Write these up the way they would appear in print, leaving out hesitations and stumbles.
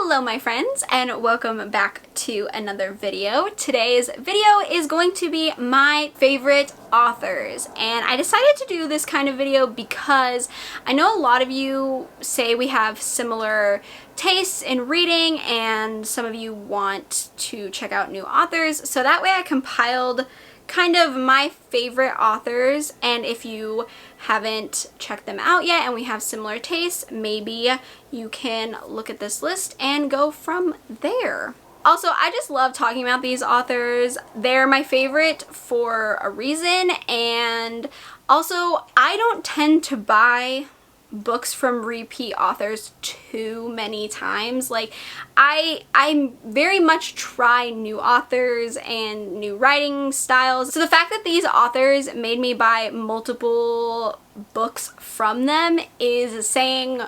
Hello my friends, and welcome back to another video. Today's video is going to be my favorite authors, and I decided to do this kind of video because I know a lot of you say we have similar tastes in reading and some of you want to check out new authors, so that way I compiled kind of my favorite authors, and if you haven't checked them out yet and we have similar tastes, maybe you can look at this list and go from there. Also, I just love talking about these authors. They're my favorite for a reason, and also I don't tend to buy books from repeat authors too many times. Like I very much try new authors and new writing styles, so the fact that these authors made me buy multiple books from them is saying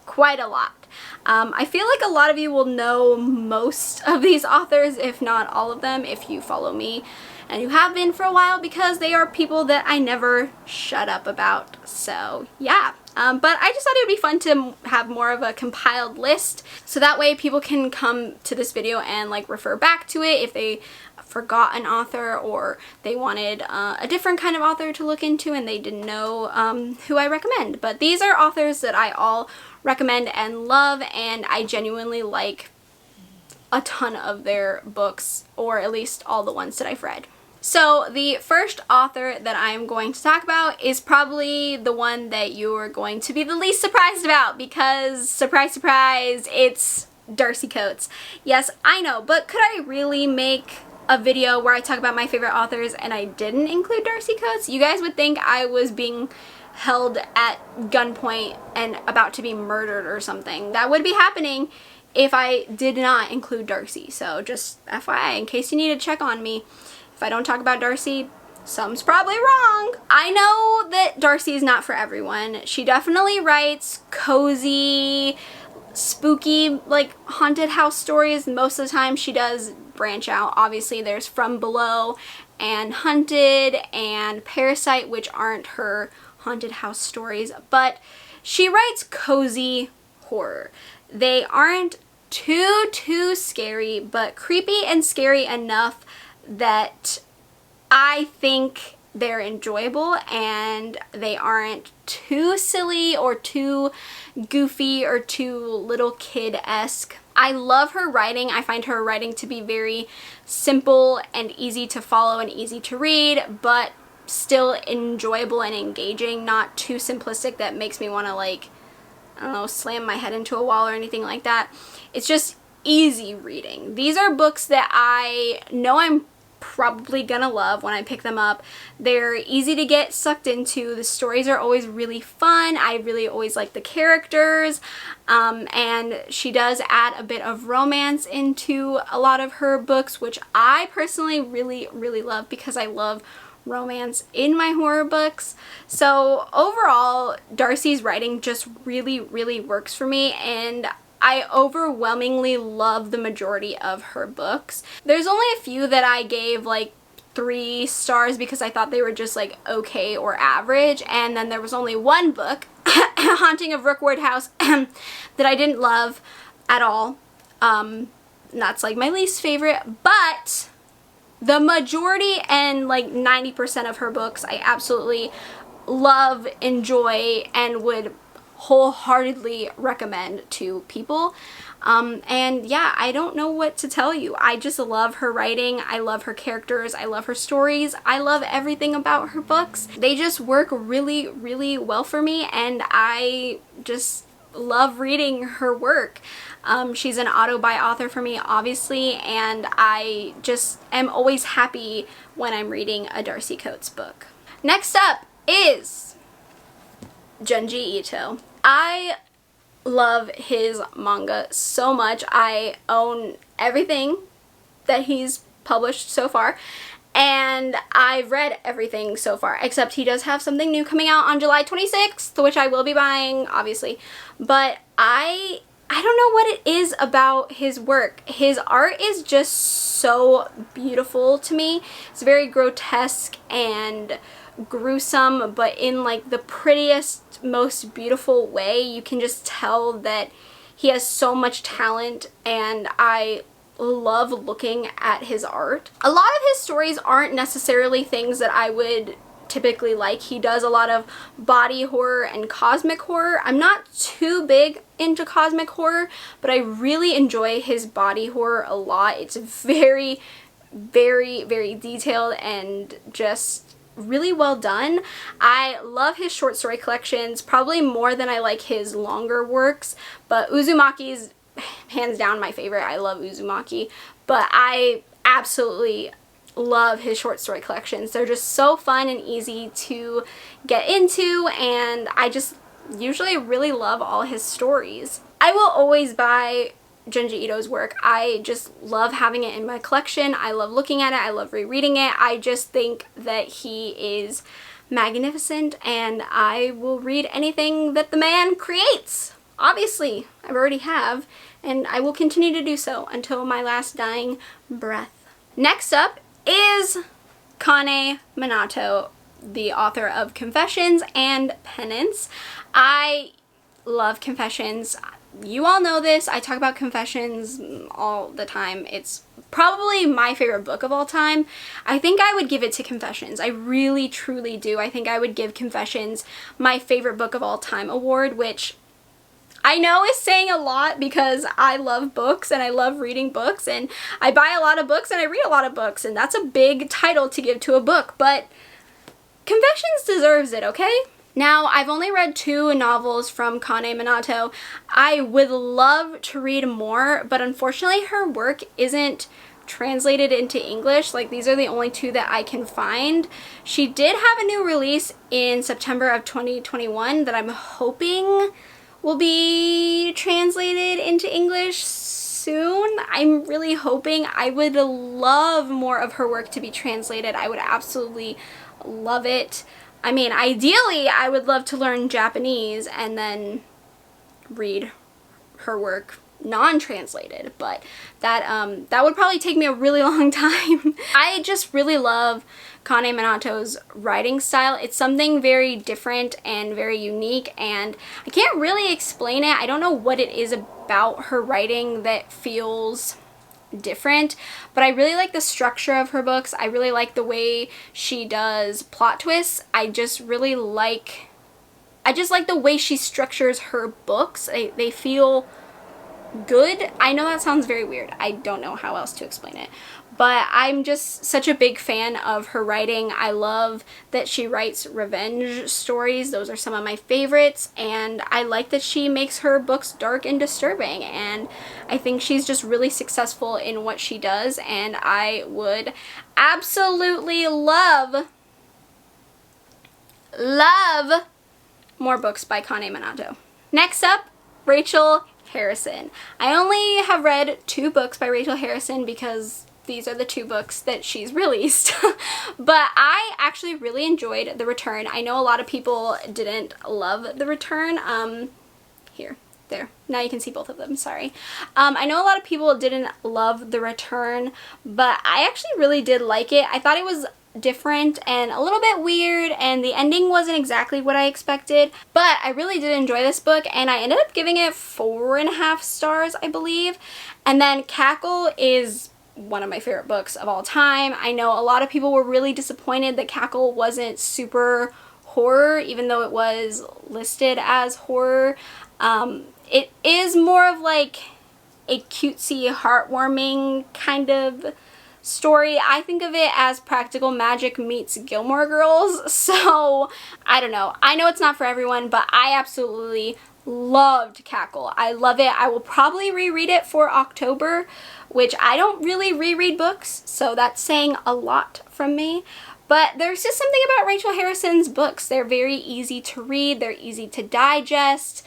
quite a lot. I feel like a lot of you will know most of these authors, if not all of them, if you follow me, and you have been for a while, because they are people that I never shut up about. So yeah. But I just thought it would be fun to have more of a compiled list, so that way people can come to this video and like refer back to it if they forgot an author or they wanted a different kind of author to look into and they didn't know who I recommend. But these are authors that I all recommend and love, and I genuinely like a ton of their books, or at least all the ones that I've read. So the first author that I'm going to talk about is probably the one that you're going to be the least surprised about, because surprise surprise, it's Darcy Coates. Yes, I know, but could I really make a video where I talk about my favorite authors and I didn't include Darcy Coates? You guys would think I was being held at gunpoint and about to be murdered or something. That would be happening if I did not include Darcy. So just FYI, in case you need to check on me, if I don't talk about Darcy, something's probably wrong. I know that Darcy is not for everyone. She definitely writes cozy, spooky, like haunted house stories. Most of the time she does branch out. Obviously there's From Below and Hunted and Parasite, which aren't her haunted house stories, but she writes cozy horror. They aren't too scary, but creepy and scary enough that I think they're enjoyable, and they aren't too silly or too goofy or too little kid-esque. I love her writing. I find her writing to be very simple and easy to follow and easy to read, but still enjoyable and engaging, not too simplistic that makes me want to, like, I don't know, slam my head into a wall or anything like that. It's just easy reading. These are books that I know I'm probably gonna love when I pick them up. They're easy to get sucked into. The stories are always really fun. I really always like the characters, and she does add a bit of romance into a lot of her books, which I personally really love, because I love romance in my horror books. So overall, Darcy's writing just really works for me, and I overwhelmingly love the majority of her books. There's only a few that I gave like 3 stars because I thought they were just like okay or average, and then there was only one book, Haunting of Rookwood House, that I didn't love at all. That's like my least favorite, but the majority and like 90% of her books I absolutely love, enjoy, and would wholeheartedly recommend to people. And yeah, I don't know what to tell you. I just love her writing. I love her characters. I love her stories. I love everything about her books. They just work really well for me, and I just love reading her work. She's an auto-buy author for me, obviously, and I just am always happy when I'm reading a Darcy Coates book. Next up is Junji Ito. I love his manga so much. I own everything that he's published so far, and I've read everything so far, except he does have something new coming out on July 26th, which I will be buying, obviously. But I don't know what it is about his work. His art is just so beautiful to me. It's very grotesque and gruesome, but in like the prettiest, most beautiful way. You can just tell that He has so much talent, and I love looking at his art. A lot of his stories aren't necessarily things that I would typically like. He does a lot of body horror and cosmic horror. I'm not too big into cosmic horror, but I really enjoy his body horror a lot. It's very, very, very detailed and just really well done. I love his short story collections, probably more than I like his longer works, but Uzumaki's hands down my favorite. I love Uzumaki, but I absolutely love his short story collections. They're just so fun and easy to get into, and I just usually really love all his stories. I will always buy Junji Ito's work. I just love having it in my collection. I love looking at it. I love rereading it. I just think that he is magnificent, and I will read anything that the man creates. Obviously, I already have, and I will continue to do so until my last dying breath. Next up is Kanye Manato, the author of Confessions and Penance. I love Confessions. You all know this. I talk about Confessions all the time. It's probably my favorite book of all time. I think I would give it to Confessions. I really, truly do. I think I would give Confessions my favorite book of all time award, which I know is saying a lot because I love books and I love reading books, and I buy a lot of books and I read a lot of books, and that's a big title to give to a book, but Confessions deserves it, okay? Now, I've only read 2 novels from Kanye Manato. I would love to read more, but unfortunately her work isn't translated into English. Like, these are the only 2 that I can find. She did have a new release in September of 2021 that I'm hoping will be translated into English soon. I'm really hoping. I would love more of her work to be translated. I would absolutely love it. I mean, ideally, I would love to learn Japanese and then read her work non-translated, but that would probably take me a really long time. I just really love Kanye Manato's writing style. It's something very different and very unique, and I can't really explain it. I don't know what it is about her writing that feels different, but I really like the structure of her books. I really like the way she does plot twists. I just like the way she structures her books. They feel good. I know that sounds very weird. I don't know how else to explain it, but I'm just such a big fan of her writing. I love that she writes revenge stories. Those are some of my favorites, and I like that she makes her books dark and disturbing, and I think she's just really successful in what she does, and I would absolutely love more books by Kanye Manato. Next up, Rachel Harrison. I only have read 2 books by Rachel Harrison because these are the 2 books that she's released. But I actually really enjoyed The Return. I know a lot of people didn't love The Return. There. Now you can see both of them, sorry. I know a lot of people didn't love The Return, but I actually really did like it. I thought it was different and a little bit weird, and the ending wasn't exactly what I expected, but I really did enjoy this book, and I ended up giving it 4.5 stars, I believe. And then Cackle is one of my favorite books of all time. I know a lot of people were really disappointed that Cackle wasn't super horror, even though it was listed as horror. It is more of like a cutesy, heartwarming kind of story. I think of it as Practical Magic meets Gilmore Girls, so I don't know. I know it's not for everyone, but I absolutely loved Cackle. I love it. I will probably reread it for October, which I don't really reread books, so that's saying a lot from me. But there's just something about Rachel Harrison's books. They're very easy to read. They're easy to digest.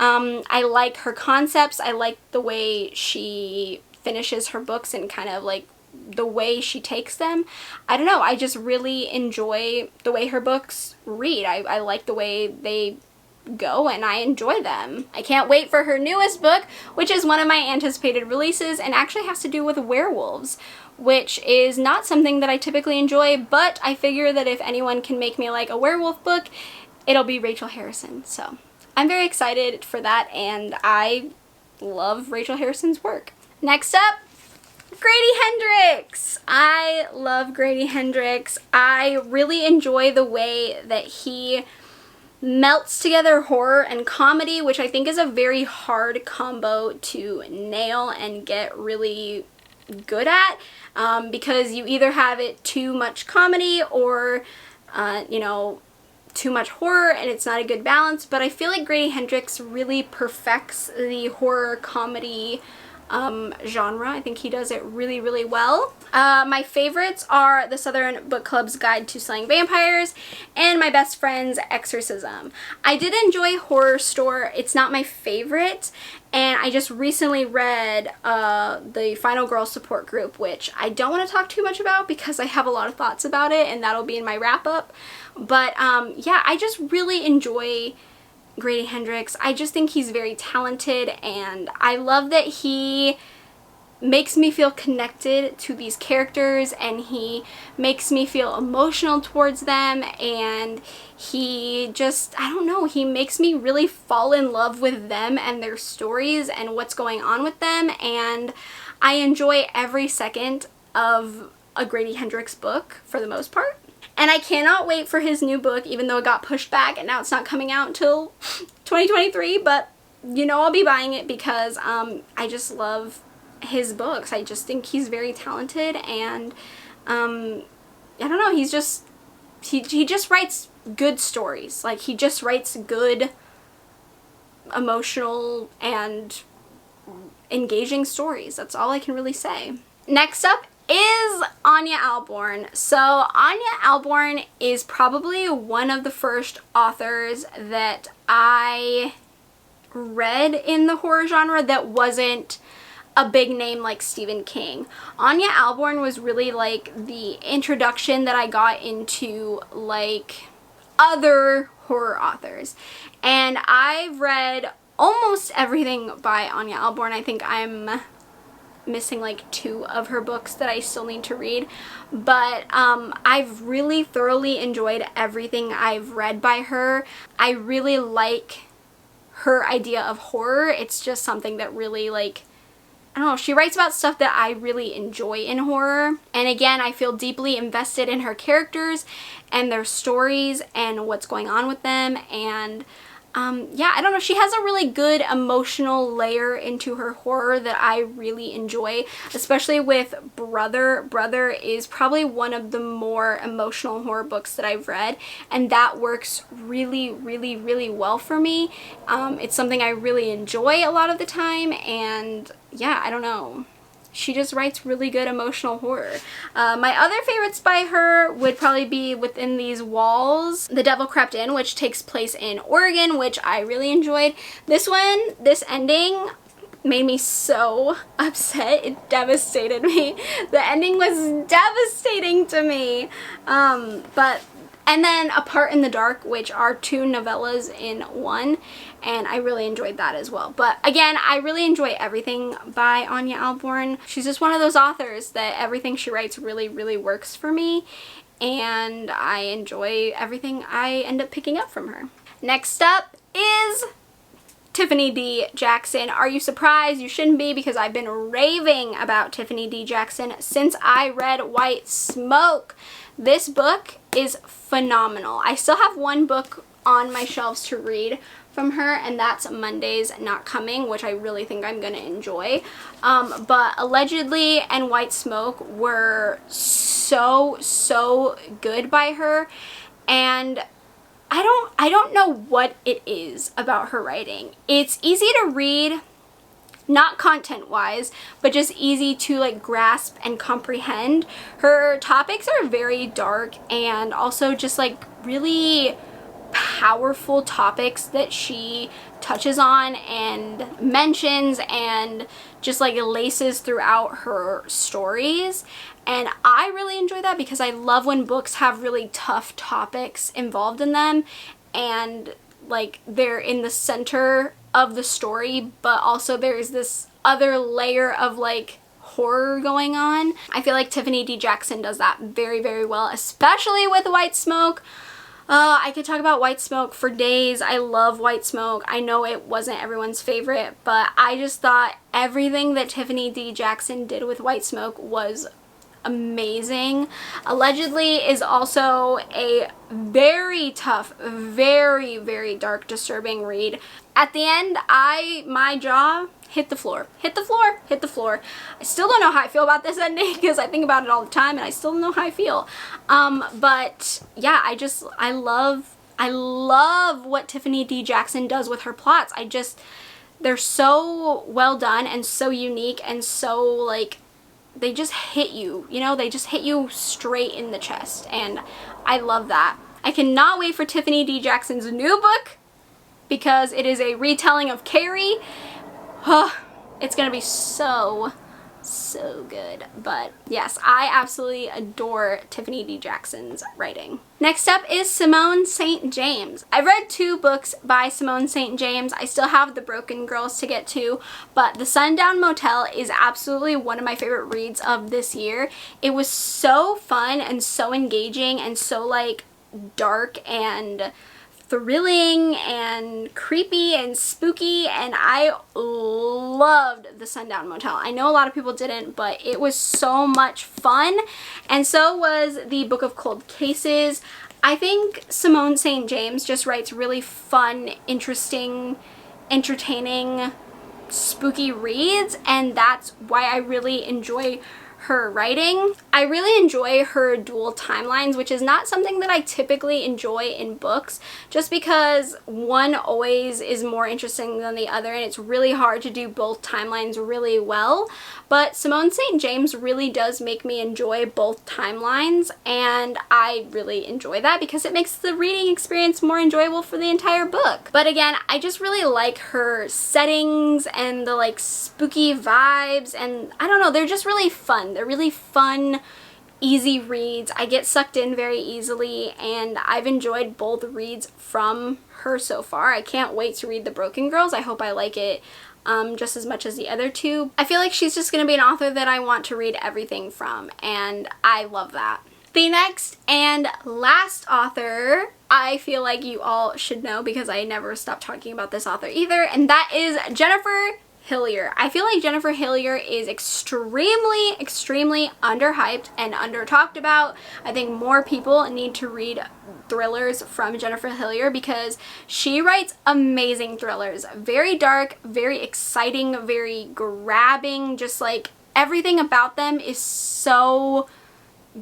I like her concepts. I like the way she finishes her books and kind of like the way she takes them. I don't know, I just really enjoy the way her books read. I like the way they go, and I enjoy them. I can't wait for her newest book, which is one of my anticipated releases and actually has to do with werewolves, which is not something that I typically enjoy, but I figure that if anyone can make me like a werewolf book, it'll be Rachel Harrison. So I'm very excited for that, and I love Rachel Harrison's work. Next up, Grady Hendrix. I love Grady Hendrix. I really enjoy the way that he melts together horror and comedy, which I think is a very hard combo to nail and get really good at, because you either have it too much comedy or, you know, too much horror, and it's not a good balance. But I feel like Grady Hendrix really perfects the horror comedy genre. I think he does it really, really well. My favorites are The Southern Book Club's Guide to Slaying Vampires and My Best Friend's Exorcism. I did enjoy Horror Store. It's not my favorite, and I just recently read the Final Girl Support Group, which I don't want to talk too much about because I have a lot of thoughts about it, and that'll be in my wrap-up. But yeah, I just really enjoy Grady Hendrix. I just think he's very talented, and I love that he makes me feel connected to these characters, and he makes me feel emotional towards them, and he just, I don't know, he makes me really fall in love with them and their stories and what's going on with them, and I enjoy every second of a Grady Hendrix book for the most part. And I cannot wait for his new book, even though it got pushed back and now it's not coming out until 2023, but you know I'll be buying it because I just love his books. I just think he's very talented, and I don't know, he's just, he just writes good stories. Like, he just writes good, emotional, and engaging stories. That's all I can really say. Next up is Anya Alborn. So Anya Alborn is probably one of the first authors that I read in the horror genre that wasn't a big name like Stephen King. Anya Alborn was really like the introduction that I got into like other horror authors, and I've read almost everything by Anya Alborn. I think I'm missing like 2 of her books that I still need to read, but I've really thoroughly enjoyed everything I've read by her. I really like her idea of horror. It's just something that really, like, I don't know, she writes about stuff that I really enjoy in horror, and again, I feel deeply invested in her characters and their stories and what's going on with them, and yeah, I don't know, she has a really good emotional layer into her horror that I really enjoy, especially with Brother. Brother is probably one of the more emotional horror books that I've read, and that works really, really, really well for me. It's something I really enjoy a lot of the time, and yeah, I don't know. She just writes really good emotional horror. My other favorites by her would probably be Within These Walls, The Devil Crept In, which takes place in Oregon, which I really enjoyed. This one, this ending made me so upset. It devastated me. The ending was devastating to me. And then A Part in the Dark, which are 2 novellas in one, and I really enjoyed that as well. But again, I really enjoy everything by Anya Alborn. She's just one of those authors that everything she writes really, really works for me, and I enjoy everything I end up picking up from her. Next up is Tiffany D. Jackson. Are you surprised? You shouldn't be, because I've been raving about Tiffany D. Jackson since I read White Smoke. This book is phenomenal. I still have 1 book on my shelves to read from her, and that's Monday's Not Coming, which I really think I'm gonna enjoy. But Allegedly and White Smoke were so good by her, and I don't know what it is about her writing. It's easy to read, not content-wise, but just easy to like grasp and comprehend. Her topics are very dark, and also just like really powerful topics that she touches on and mentions and just like laces throughout her stories. And I really enjoy that because I love when books have really tough topics involved in them, and like they're in the center of the story, but also there's this other layer of like horror going on. I feel like Tiffany D. Jackson does that very, very well, especially with White Smoke. I could talk about White Smoke for days. I love White Smoke. I know it wasn't everyone's favorite, but I just thought everything that Tiffany D. Jackson did with White Smoke was amazing. Allegedly is also a very tough, very, very dark, disturbing read. At the end, my jaw hit the floor. Hit the floor. Hit the floor. I still don't know how I feel about this ending because I think about it all the time and I still don't know how I feel. But yeah, I love what Tiffany D. Jackson does with her plots. They're so well done and so unique and so, like, they just hit you, you know, they just hit you straight in the chest, and I love that. I cannot wait for Tiffany D. Jackson's new book because it is a retelling of Carrie. It's gonna be so good. But yes, I absolutely adore Tiffany D. Jackson's writing. Next up is Simone St. James. I've read 2 books by Simone St. James. I still have The Broken Girls to get to, but The Sundown Motel is absolutely one of my favorite reads of this year. It was so fun and so engaging and so, like, dark and thrilling and creepy and spooky, and I loved The Sundown Motel. I know a lot of people didn't, but it was so much fun, and so was The Book of Cold Cases. I think Simone St. James just writes really fun, interesting, entertaining, spooky reads, and that's why I really enjoy her writing. I really enjoy her dual timelines, which is not something that I typically enjoy in books, just because one always is more interesting than the other and it's really hard to do both timelines really well. But Simone St. James really does make me enjoy both timelines, and I really enjoy that because it makes the reading experience more enjoyable for the entire book. But again, I just really like her settings and the, like, spooky vibes, and I don't know, they're just really fun. They're really fun, easy reads. I get sucked in very easily, and I've enjoyed both reads from her so far. I can't wait to read The Broken Girls. I hope I like it just as much as the other 2. I feel like she's just going to be an author that I want to read everything from, and I love that. The next and last author I feel like you all should know because I never stop talking about this author either, and that is Jennifer Hillier. I feel like Jennifer Hillier is extremely underhyped and under talked about. I think more people need to read thrillers from Jennifer Hillier because she writes amazing thrillers. Very dark, very exciting, very grabbing, just like everything about them is so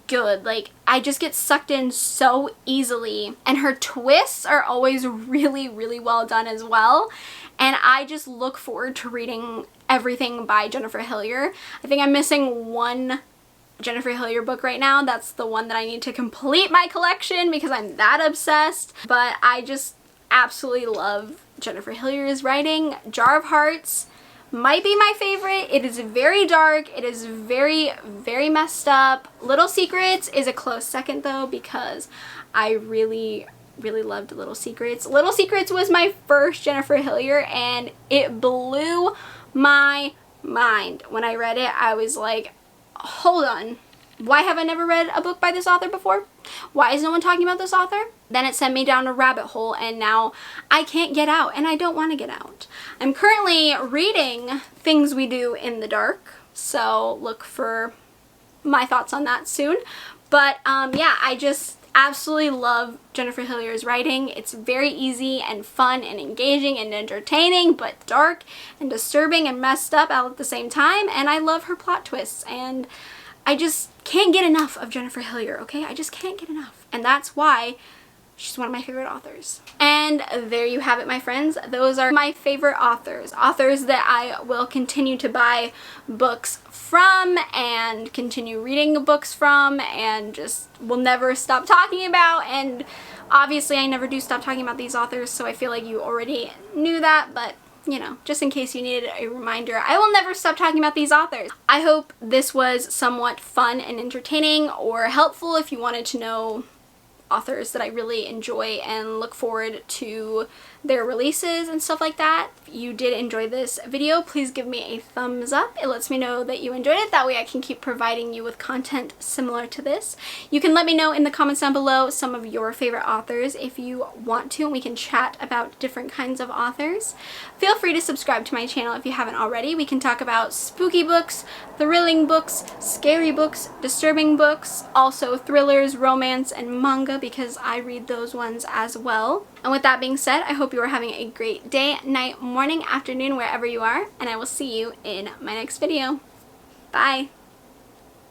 good. Like, I just get sucked in so easily, and her twists are always really well done as well, and I just look forward to reading everything by Jennifer Hillier. I think I'm missing one Jennifer Hillier book right now. That's the one that I need to complete my collection because I'm that obsessed, but I just absolutely love Jennifer Hillier's writing. Jar of Hearts might be my favorite. It is very dark. It is very messed up. Little Secrets is a close second though because I really loved Little Secrets. Little Secrets was my first Jennifer Hillier and it blew my mind. When I read it, I was like, hold on. Why have I never read a book by this author before? Why is no one talking about this author? Then it sent me down a rabbit hole and now I can't get out and I don't want to get out. I'm currently reading Things We Do in the Dark, so look for my thoughts on that soon. But yeah, I just absolutely love Jennifer Hillier's writing. It's very easy and fun and engaging and entertaining, but dark and disturbing and messed up all at the same time, and I love her plot twists, and I just can't get enough of Jennifer Hillier, okay? I just can't get enough. And that's why she's one of my favorite authors. And there you have it, my friends. Those are my favorite authors. Authors that I will continue to buy books from and continue reading books from and just will never stop talking about. And obviously I never do stop talking about these authors, so I feel like you already knew that, but you know, just in case you needed a reminder, I will never stop talking about these authors. I hope this was somewhat fun and entertaining or helpful if you wanted to know authors that I really enjoy and look forward to their releases and stuff like that. If you did enjoy this video, please give me a thumbs up. It lets me know that you enjoyed it. That way I can keep providing you with content similar to this. You can let me know in the comments down below some of your favorite authors if you want to, and we can chat about different kinds of authors. Feel free to subscribe to my channel if you haven't already. We can talk about spooky books, thrilling books, scary books, disturbing books, also thrillers, romance, and manga, because I read those ones as well. And with that being said, I hope you are having a great day, night, morning, afternoon, wherever you are, and I will see you in my next video. Bye!